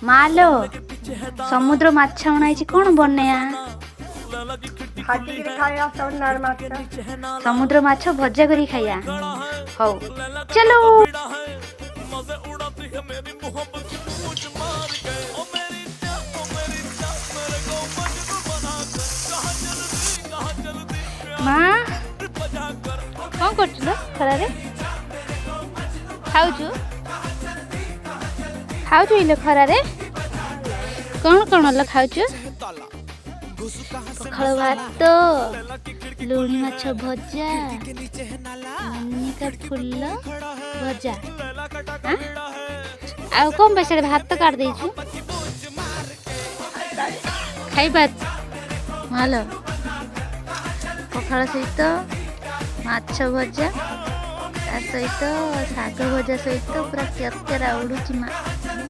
मालो समुद्र माछ अणाई कौन बनया खाया समुद्र माछ भजा करी खाया हौ चलो माँ कौन कर खरारे खाऊ खाऊ इले खरारे कौन कौन ल खाऊ पखाल भात लुणी माछ भजा मनिका फूल भजा आउ कम पैसा भात काट देछु खाइबा मालो पखाल सहित माछ भजा ता सहित शाग भजा सहित पूरा केरकेरा उड़ुची माँ।